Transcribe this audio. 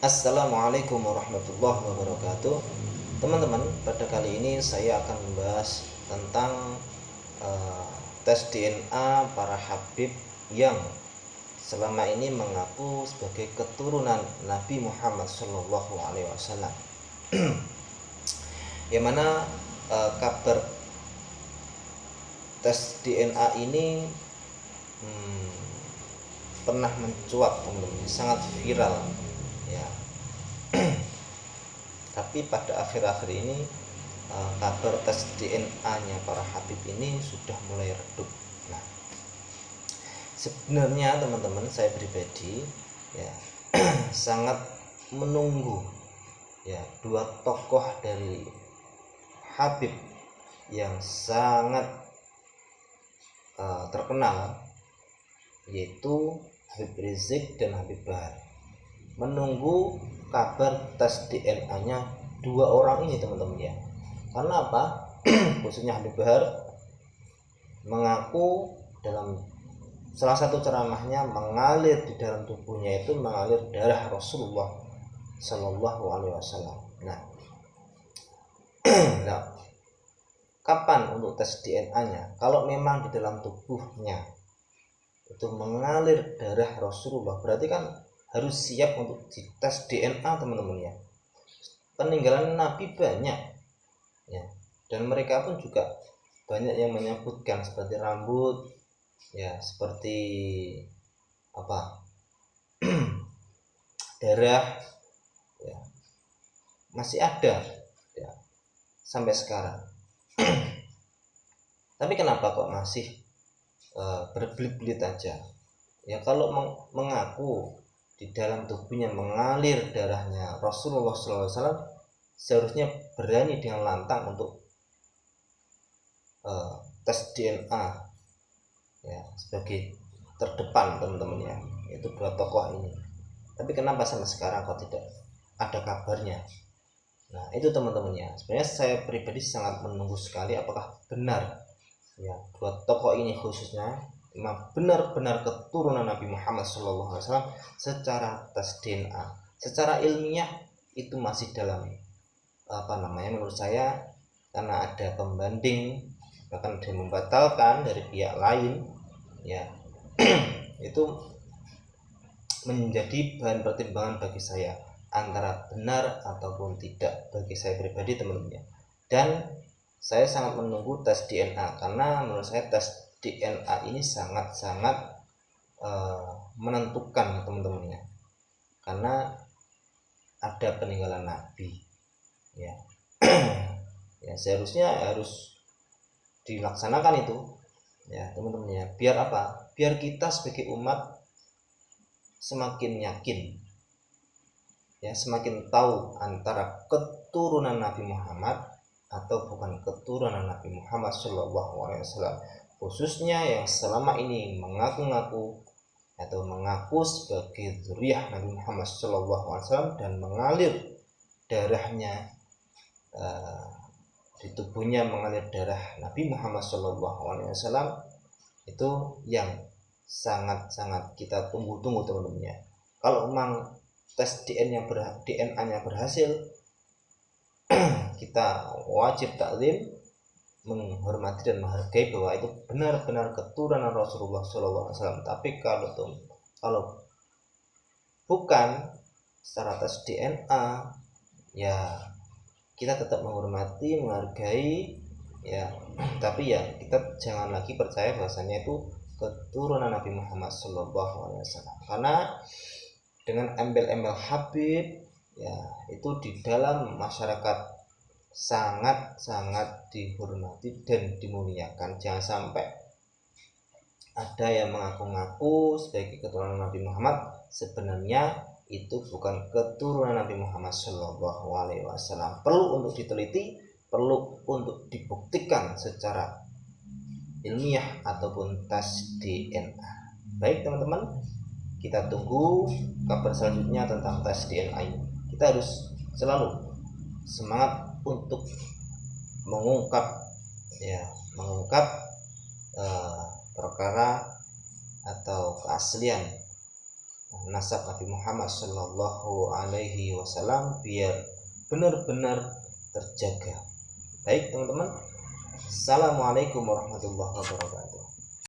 Assalamualaikum warahmatullahi wabarakatuh. Teman-teman, pada kali ini saya akan membahas tentang tes DNA para habib yang selama ini mengaku sebagai keturunan Nabi Muhammad SAW. Yang mana kabar tes DNA ini pernah mencuat, sangat viral ya. Tapi pada akhir-akhir ini kabar tes DNA-nya para habib ini sudah mulai redup. Nah, sebenarnya teman-teman, saya pribadi ya sangat menunggu ya dua tokoh dari habib yang sangat terkenal, yaitu Habib Rizik dan Habib Bahar. Menunggu kabar tes DNA-nya dua orang ini, teman-teman ya. Karena apa? Khususnya Habib Bahar mengaku dalam salah satu ceramahnya mengalir di dalam tubuhnya itu mengalir darah Rasulullah Shallallahu Alaihi Wasallam. Nah, kapan untuk tes DNA-nya? Kalau memang di dalam tubuhnya itu mengalir darah Rasulullah, berarti kan harus siap untuk dites DNA, teman-teman ya. Peninggalan Nabi banyak ya, dan mereka pun juga banyak yang menyebutkan seperti rambut ya, seperti apa darah ya, masih ada ya sampai sekarang. Tapi kenapa kok masih berbelit-belit aja ya? Kalau mengaku di dalam tubuhnya mengalir darahnya Rasulullah SAW, seharusnya berani dengan lantang untuk tes DNA ya, sebagai terdepan, teman-teman ya, itu dua tokoh ini. Tapi kenapa sampai sekarang kok tidak ada kabarnya? Nah, itu teman-teman ya, sebenarnya saya pribadi sangat menunggu sekali apakah benar ya dua tokoh ini khususnya memang benar-benar keturunan Nabi Muhammad SAW secara tes DNA. Secara ilmiah itu masih dalam menurut saya, karena ada pembanding, bahkan ada yang membatalkan dari pihak lain ya. Itu menjadi bahan pertimbangan bagi saya antara benar ataupun tidak bagi saya pribadi, teman-teman. Dan saya sangat menunggu tes DNA karena menurut saya tes DNA ini sangat-sangat menentukan, teman-teman ya. Karena ada peninggalan Nabi ya. Ya, seharusnya harus dilaksanakan itu ya, teman-teman ya. Biar apa? Biar kita sebagai umat semakin yakin ya, semakin tahu antara keturunan Nabi Muhammad atau bukan keturunan Nabi Muhammad SAW, khususnya yang selama ini mengaku-ngaku atau mengaku sebagai zuriyah Nabi Muhammad SAW dan mengalir darahnya di tubuhnya mengalir darah Nabi Muhammad SAW. Itu yang sangat-sangat kita tunggu-tunggu, teman-teman ya. Kalau memang tes DNA-nya berhasil, kita wajib taklim, menghormati dan menghargai bahwa itu benar-benar keturunan Rasulullah SAW. Tapi kalau bukan secara tes DNA ya, kita tetap menghormati, menghargai ya, tapi ya kita jangan lagi percaya bahwasanya itu keturunan Nabi Muhammad SAW. Karena dengan embel-embel Habib ya, itu di dalam masyarakat sangat-sangat dihormati dan dimuliakan. Jangan sampai ada yang mengaku-ngaku sebagai keturunan Nabi Muhammad, sebenarnya itu bukan keturunan Nabi Muhammad SAW. Perlu untuk diteliti, perlu untuk dibuktikan secara ilmiah ataupun tes DNA. Baik teman-teman, kita tunggu kabar selanjutnya tentang tes DNA ini. Kita harus selalu semangat untuk mengungkap perkara atau keaslian nasab Nabi Muhammad Shallallahu Alaihi Wasallam biar benar-benar terjaga. Baik teman-teman, assalamualaikum warahmatullahi wabarakatuh.